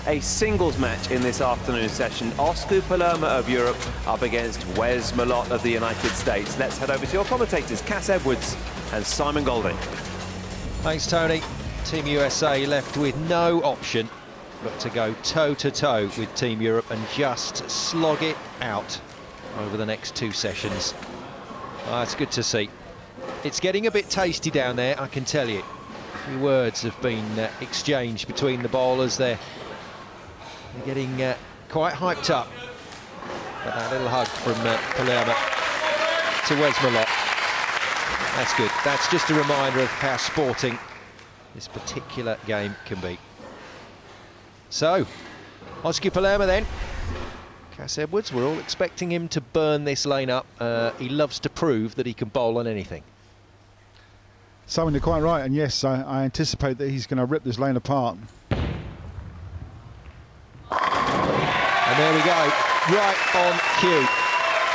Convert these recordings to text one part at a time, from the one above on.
a singles match in this afternoon session. Palermaa of Europe up against Wes Malott of the United States. Let's head over to your commentators, Cass Edwards and Simon Golding. Thanks, Tony. Team USA left with no option but to go toe-to-toe with Team Europe and just slog it out over the next two sessions. It's good to see. It's getting a bit tasty down there, I can tell you. A few words have been exchanged between the bowlers there. They're getting quite hyped up. But that little hug from Palermaa to Wes Malott. That's good. That's just a reminder of how sporting this particular game can be. So, Palermaa then. Cass Edwards, we're all expecting him to burn this lane up. He loves to prove that he can bowl on anything. Simon, you're quite right, and yes, I anticipate that he's going to rip this lane apart. And there we go, right on cue.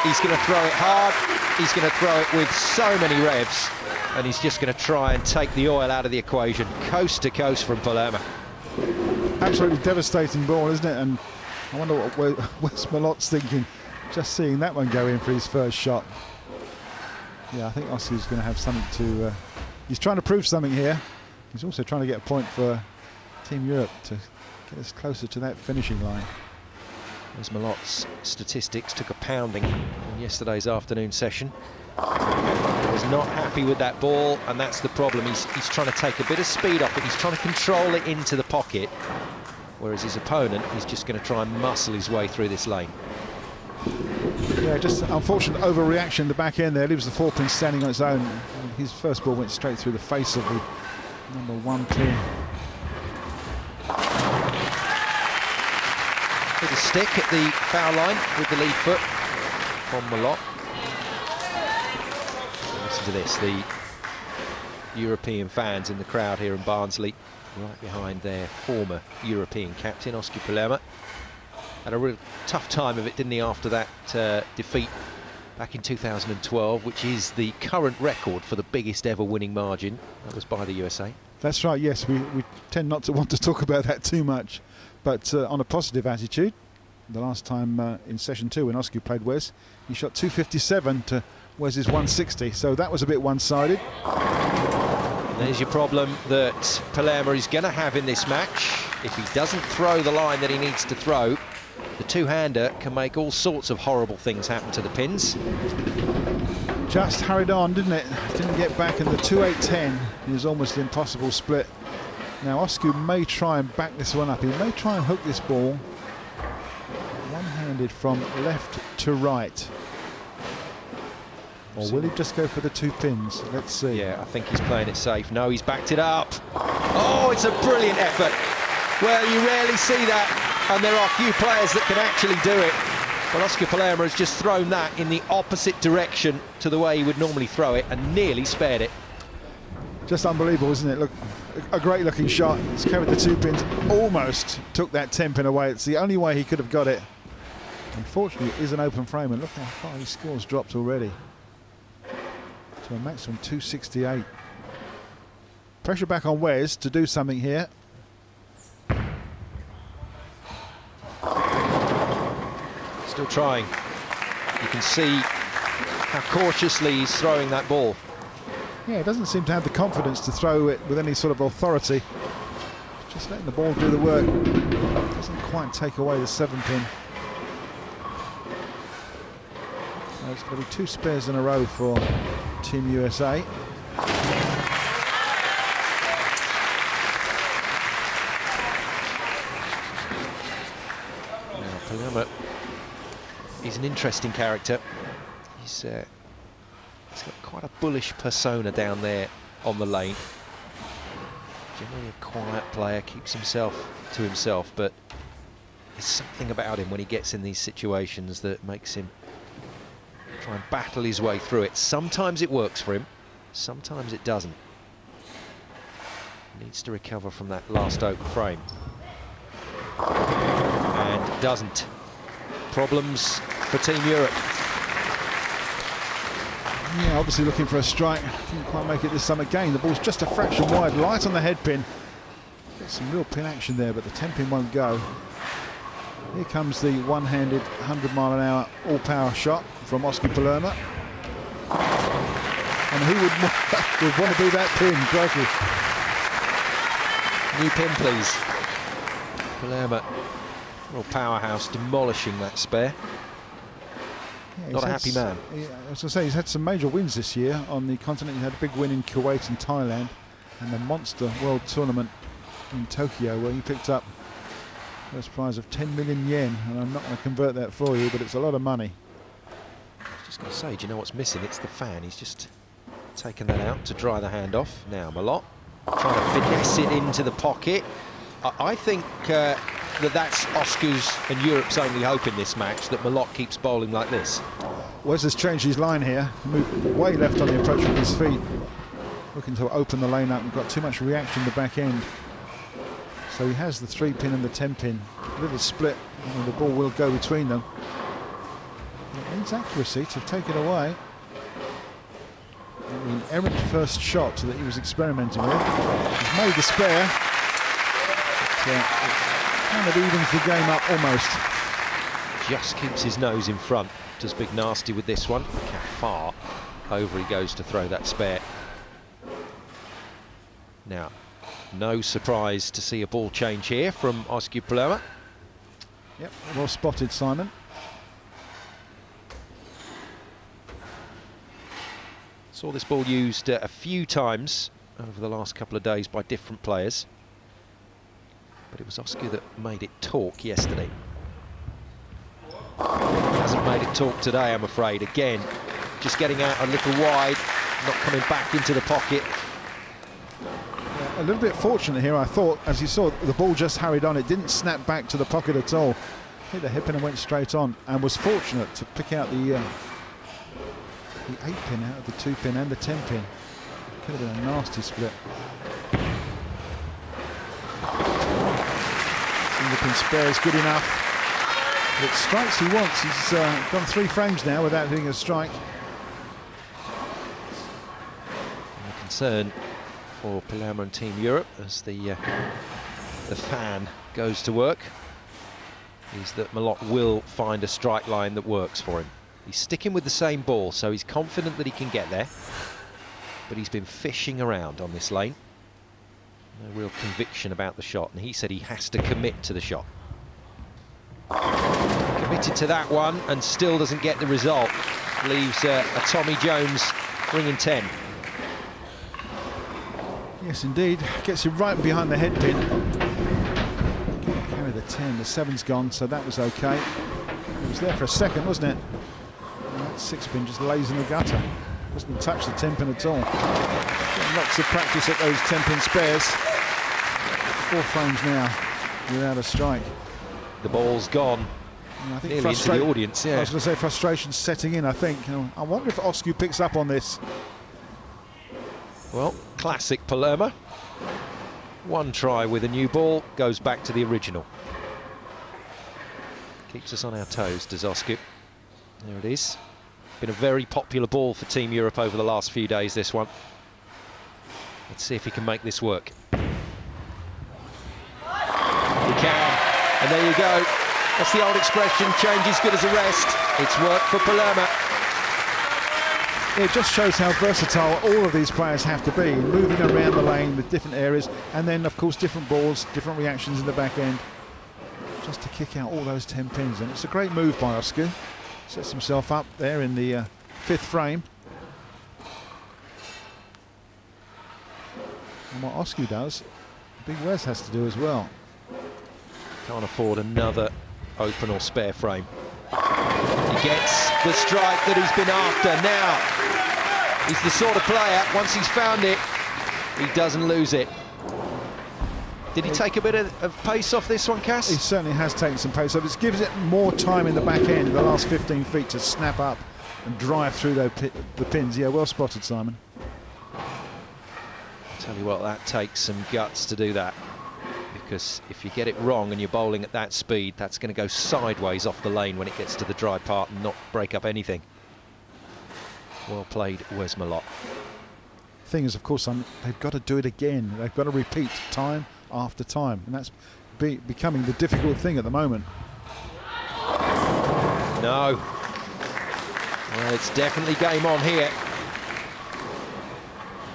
He's going to throw it hard, he's going to throw it with so many revs, and he's just going to try and take the oil out of the equation, coast to coast from Palermaa. Absolutely devastating ball, isn't it? And I wonder what Wes Malott's thinking, just seeing that one go in for his first shot. Yeah, I think Oskie's going to have something to... he's trying to prove something here. He's also trying to get a point for Team Europe to get us closer to that finishing line. As Malott's statistics took a pounding in yesterday's afternoon session. He was not happy with that ball, and that's the problem. He's trying to take a bit of speed off it. He's trying to control it into the pocket, whereas his opponent is just going to try and muscle his way through this lane. Yeah, just unfortunate overreaction in the back end there. Leaves the four pin standing on its own. His first ball went straight through the face of the #1 pin. With a stick at the foul line with the lead foot from Malott. Listen to this, the European fans in the crowd here in Barnsley, right behind their former European captain, Palermaa. Had a real tough time of it, didn't he, after that defeat back in 2012, which is the current record for the biggest ever winning margin. That was by the USA. That's right, yes, we tend not to want to talk about that too much. But on a positive attitude, the last time in session 2 when Oski played Wes, he shot 257 to Wes's 160, so that was a bit one-sided. There's your problem that Palermaa is going to have in this match. If he doesn't throw the line that he needs to throw, the two-hander can make all sorts of horrible things happen to the pins. Just hurried on, didn't it? Didn't get back, and the 2-8-10 is almost an impossible split. Now Oski may try and back this one up. He may try and hook this ball one-handed from left to right. Or will he just go for the 2 pins? Let's see. Yeah, I think he's playing it safe. No, he's backed it up. Oh, it's a brilliant effort. Well, you rarely see that, and there are few players that can actually do it. But Palermaa has just thrown that in the opposite direction to the way he would normally throw it and nearly spared it. Just unbelievable, isn't it? Look, a great looking shot. He's carried the 2 pins, almost took that 10 pin away. It's the only way he could have got it. Unfortunately, it is an open frame, and look how far his score's dropped already. To a maximum 268. Pressure back on Wes to do something here. Still trying. You can see how cautiously he's throwing that ball. Yeah, he doesn't seem to have the confidence to throw it with any sort of authority. Just letting the ball do the work. Doesn't quite take away the 7 pin. There's going to be 2 spares in a row for Team USA. Now, Palermaa, he's an interesting character. He's got quite a bullish persona down there on the lane. Generally a quiet player, keeps himself to himself, but there's something about him when he gets in these situations that makes him try and battle his way through it. Sometimes it works for him, sometimes it doesn't. Needs to recover from that last open frame. And doesn't. Problems for Team Europe. Yeah, obviously looking for a strike. Didn't quite make it this time again. The ball's just a fraction wide, light on the head pin. Some real pin action there, but the 10-pin won't go. Here comes the one-handed 100-mile-an-hour all-power shot from Oscar Palermaa. And who would want to be that pin, crikey. New pin, please. Palermaa, real powerhouse, demolishing that spare. Yeah, Not a happy man. As I say, he's had some major wins this year on the continent. He had a big win in Kuwait and Thailand, and the Monster World Tournament in Tokyo, where he picked up first prize of 10 million yen. And I'm not going to convert that for you, but it's a lot of money. I was just going to say, do you know what's missing? It's the fan. He's just taken that out to dry the hand off. Now Malott trying to finesse it into the pocket. I think that's Oscar's and Europe's only hope in this match, that Malott keeps bowling like this. Wes has changed his line here, moved way left on the approach with his feet, looking to open the lane up and got too much reaction in the back end. So he has the 3-pin and the 10-pin. A little split, and the ball will go between them. It needs accuracy to take it away. And the errant first shot that he was experimenting with. He's made the spare. It kind of evens the game up almost. Just keeps his nose in front. Does Big Nasty with this one. Look how far over he goes to throw that spare. Now, no surprise to see a ball change here from Oscar Palermaa. Yep, well spotted, Simon. Saw this ball used a few times over the last couple of days by different players, but it was Oscar that made it talk yesterday. Hasn't made it talk today, I'm afraid. Again, just getting out a little wide, not coming back into the pocket. A little bit fortunate here, I thought, as you saw, the ball just hurried on. It didn't snap back to the pocket at all. Hit the hip and went straight on, and was fortunate to pick out the 8-pin out of the 2-pin and the 10-pin. Could have been a nasty split. Single-pin spare is good enough. It strikes he wants. He's gone 3 frames now without hitting a strike. And the concern for Palermaa and Team Europe as the fan goes to work is that Malott will find a strike line that works for him. He's sticking with the same ball, so he's confident that he can get there, but he's been fishing around on this lane. No real conviction about the shot, and he said he has to commit to the shot. Committed to that one and still doesn't get the result. Leaves a Tommy Jones ringing 10. Yes, indeed. Gets him right behind the head pin. Carry the 10. The 7's gone, so that was okay. It was there for a second, wasn't it? And that 6-pin just lays in the gutter. Doesn't touch the 10-pin at all. Getting lots of practice at those 10-pin spares. 4 frames now without a strike. The ball's gone. And I think nearly into the audience, yeah. I was going to say frustration's setting in, I think. I wonder if Oscar picks up on this. Well, classic Palermaa. 1 try with a new ball, goes back to the original. Keeps us on our toes, does Oscar. There it is. Been a very popular ball for Team Europe over the last few days, this one. Let's see if he can make this work. He can, and there you go. That's the old expression, change is good as a rest. It's worked for Palermaa. It just shows how versatile all of these players have to be, moving around the lane with different areas, and then of course different balls, different reactions in the back end, just to kick out all those 10 pins. And it's a great move by Oscar. Sets himself up there in the 5th frame. And what Oscar does, Big Wes has to do as well. Can't afford another open or spare frame. He gets the strike that he's been after. Now, he's the sort of player, once he's found it, he doesn't lose it. Did he take a bit of pace off this one, Cass? He certainly has taken some pace off. It gives it more time in the back end, in the last 15 feet, to snap up and drive through the pins. Yeah, well spotted, Simon. Tell you what, that takes some guts to do that. Because if you get it wrong and you're bowling at that speed, that's going to go sideways off the lane when it gets to the dry part and not break up anything. Well played, Wes Malott. Thing is, of course, they've got to do it again. They've got to repeat time after time, and that's becoming the difficult thing at the moment. No. Well, it's definitely game on here.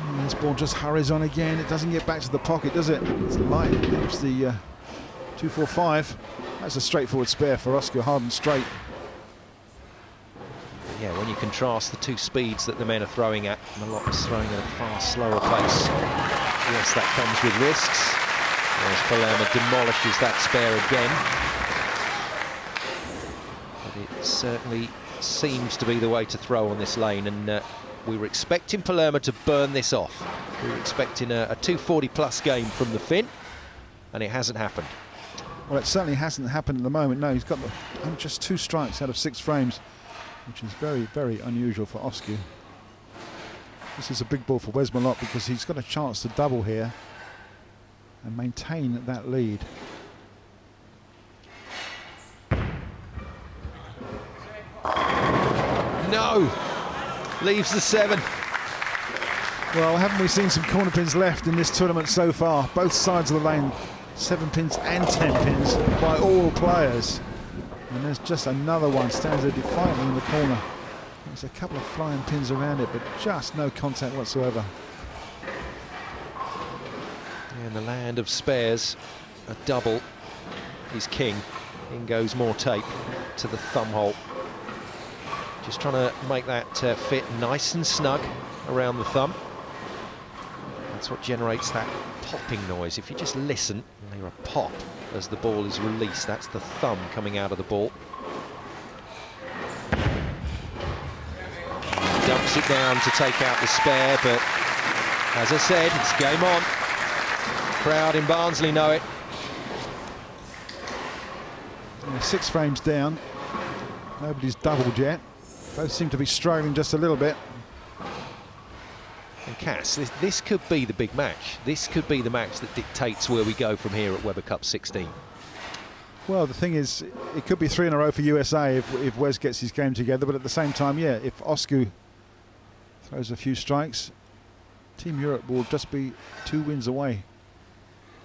And this ball just hurries on again. It doesn't get back to the pocket, does it? It's light. It leaves the 2-4-5. That's a straightforward spare for Oscar, hard and straight. Yeah, when you contrast the two speeds that the men are throwing at, Malott is throwing at a far slower pace. Yes, that comes with risks. As Palermaa demolishes that spare again. But it certainly seems to be the way to throw on this lane, and we were expecting Palermaa to burn this off. We were expecting a 240-plus game from the Finn, and it hasn't happened. Well, it certainly hasn't happened at the moment. No, he's got just 2 strikes out of 6 frames, which is very, very unusual for Oscar. This is a big ball for Wes Malott because he's got a chance to double here and maintain that lead. No! Leaves the 7. Well, haven't we seen some corner pins left in this tournament so far? Both sides of the lane, 7 pins and 10 pins by all players. And there's just another one, stands there defiantly in the corner. There's a couple of flying pins around it, but just no contact whatsoever. In the land of spares, a double is king. In goes more tape to the thumb hole. Just trying to make that fit nice and snug around the thumb. That's what generates that popping noise. If you just listen, you hear a pop as the ball is released. That's the thumb coming out of the ball. Dumps it down to take out the spare, but as I said, it's game on. Crowd in Barnsley know it. 6 frames down. Nobody's doubled yet. Both seem to be struggling just a little bit. And Cass, this could be the big match. This could be the match that dictates where we go from here at Weber Cup 16. Well, the thing is, it could be 3 in a row for USA if Wes gets his game together, but at the same time, yeah, if Oscar throws a few strikes, Team Europe will just be 2 wins away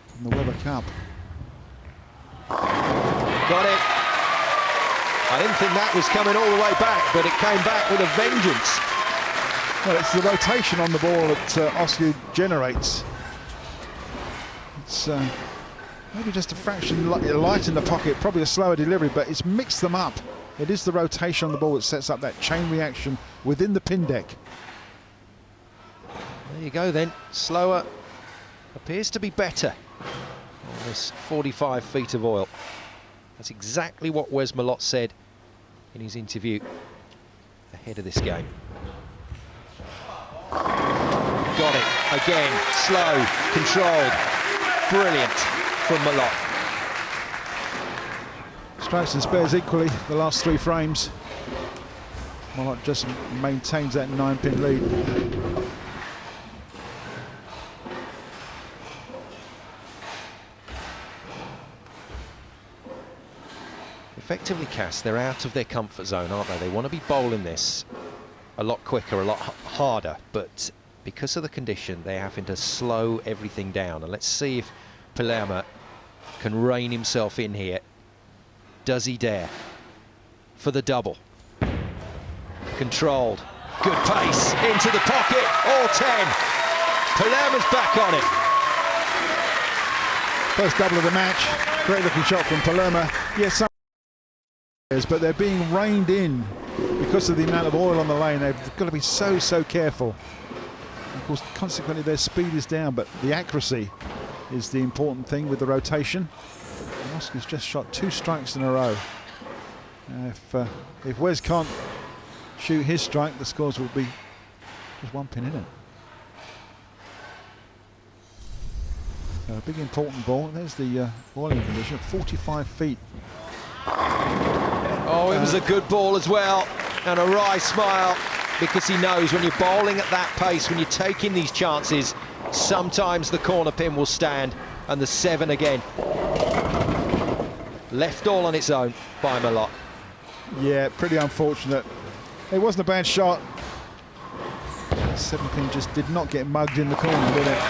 from the Weber Cup. Got it. I didn't think that was coming all the way back, but it came back with a vengeance. Well, it's the rotation on the ball that Oscar generates. It's maybe just a fraction light in the pocket, probably a slower delivery, but it's mixed them up. It is the rotation on the ball that sets up that chain reaction within the pin deck. There you go then. Slower appears to be better on this 45 feet of oil. That's exactly what Wes Malott said in his interview ahead of this game. Got it again, slow, controlled, brilliant from Malott. Strikes and spares equally the last 3 frames. Malott just maintains that 9-pin lead. Effectively, Cass, they're out of their comfort zone, aren't they? They want to be bowling this a lot quicker, a lot harder, but because of the condition, they're having to slow everything down. And let's see if Palermaa can rein himself in here. Does he dare? For the double. Controlled. Good pace into the pocket. All 10. Palerma's back on it. First double of the match. Great looking shot from Palermaa. Yes, but they're being reined in because of the amount of oil on the lane. They've got to be so careful. Of course, consequently, their speed is down, but the accuracy is the important thing with the rotation. And Oscar's just shot 2 strikes in a row. If Wes can't shoot his strike, the scores will be just 1 pin in it. So a big important ball. There's the oiling condition, 45 feet. Oh, it was a good ball as well, and a wry smile, because he knows when you're bowling at that pace, when you're taking these chances, sometimes the corner pin will stand, and the 7 again. Left all on its own by Malott. Yeah, pretty unfortunate. It wasn't a bad shot. 7 pin just did not get mugged in the corner, did it?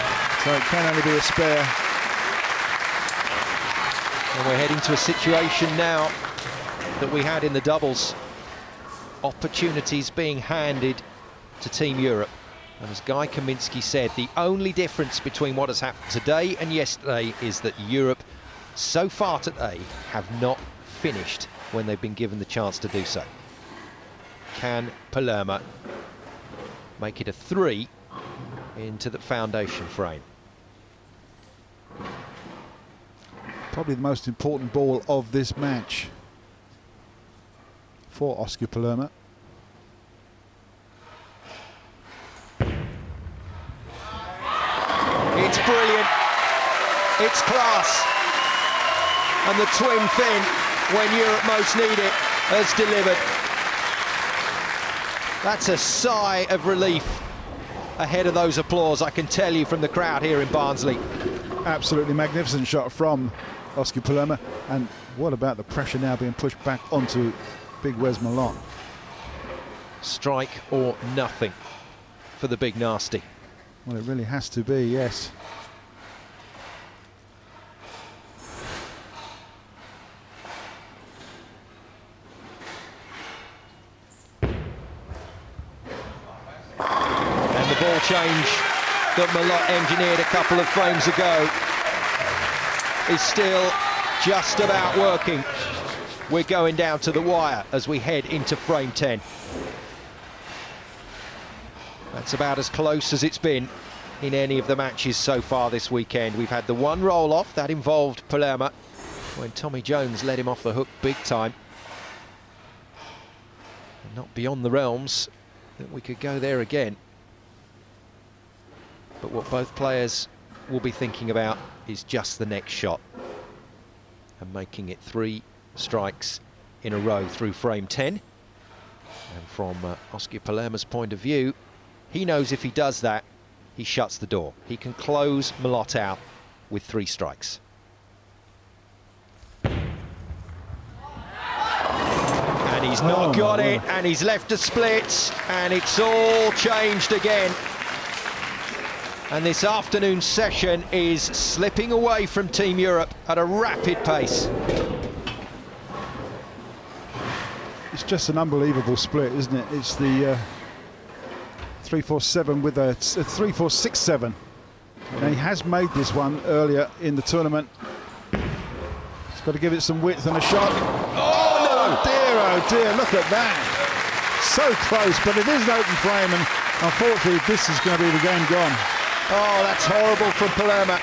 So it can only be a spare. And we're heading to a situation now that we had in the doubles. Opportunities being handed to Team Europe. And as Guy Kaminsky said, the only difference between what has happened today and yesterday is that Europe, so far today, have not finished when they've been given the chance to do so. Can Palermaa make it a 3 into the foundation frame? Probably the most important ball of this match for Oscar Palermaa. It's brilliant. It's class. And the twin fin, when Europe most need it, has delivered. That's a sigh of relief ahead of those applause, I can tell you, from the crowd here in Barnsley. Absolutely magnificent shot from Oscar Palermaa. And what about the pressure now being pushed back onto big Wes Malott? Strike or nothing for the big nasty. Well, it really has to be, yes. And the ball change that Malott engineered a couple of frames ago is still just about working. We're going down to the wire as we head into frame 10. That's about as close as it's been in any of the matches so far this weekend. We've had the one roll-off that involved Palermaa when Tommy Jones let him off the hook big time. And not beyond the realms that we could go there again. But what both players will be thinking about is just the next shot and making it 3 strikes in a row through frame 10. And from Oscar Palerma's point of view, he knows if he does that, he shuts the door. He can close Malott out with 3 strikes. And he's not got it, and he's left a split, and it's all changed again. And this afternoon's session is slipping away from Team Europe at a rapid pace. It's just an unbelievable split, isn't it? It's the 3-4-7 with a 3-4-6-7. Now he has made this one earlier in the tournament. He's got to give it some width and a shot. Oh dear, look at that. So close, but it is an open frame, and unfortunately this is going to be the game gone. Oh, that's horrible from Palermaa.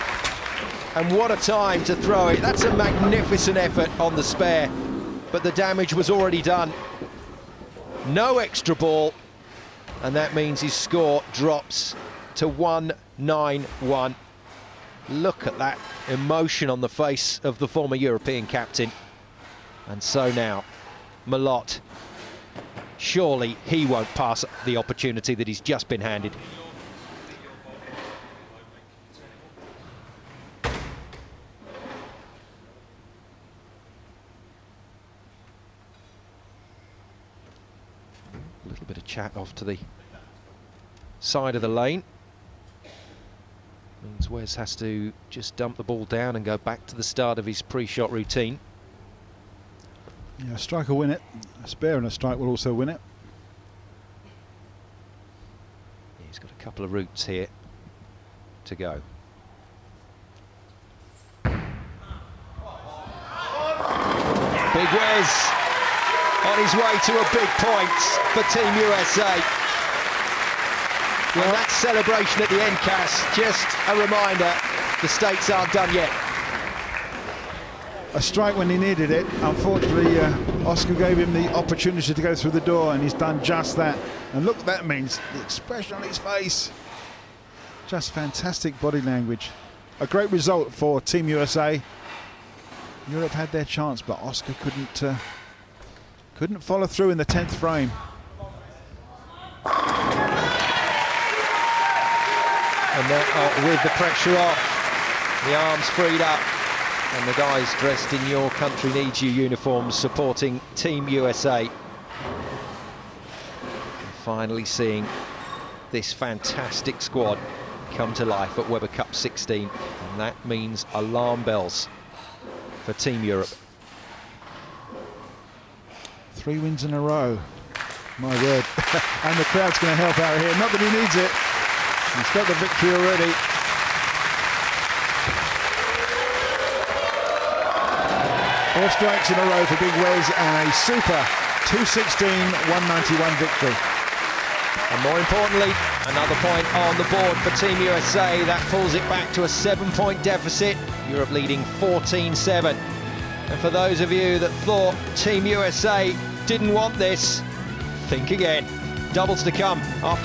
And what a time to throw it. That's a magnificent effort on the spare, but the damage was already done. No extra ball. And that means his score drops to 1-9-1. Look at that emotion on the face of the former European captain. And so now, Malott, surely he won't pass the opportunity that he's just been handed. A little bit of chat off to the side of the lane. Means Wes has to just dump the ball down and go back to the start of his pre-shot routine. Yeah, a strike will win it. A spare and a strike will also win it. Yeah, he's got a couple of routes here to go. Big Wes on his way to a big point for Team USA. And that celebration at the end, Cass, just a reminder, the stakes aren't done yet. A strike when he needed it. Unfortunately, Oscar gave him the opportunity to go through the door, and he's done just that. And look what that means, the expression on his face. Just fantastic body language. A great result for Team USA. Europe had their chance, but Oscar couldn't follow through in the 10th frame. And with the pressure off, the arms freed up, and the guys dressed in Your Country Needs You uniforms supporting Team USA. And finally seeing this fantastic squad come to life at Weber Cup 16, and that means alarm bells for Team Europe. 3 wins in a row. My word. And the crowd's going to help out here. Not that he needs it. He's got the victory already. Four strikes in a row for Big Wes and a super 216-191 victory. And more importantly, another point on the board for Team USA. That pulls it back to a 7-point deficit. Europe leading 14-7. And for those of you that thought Team USA didn't want this, think again. Doubles to come after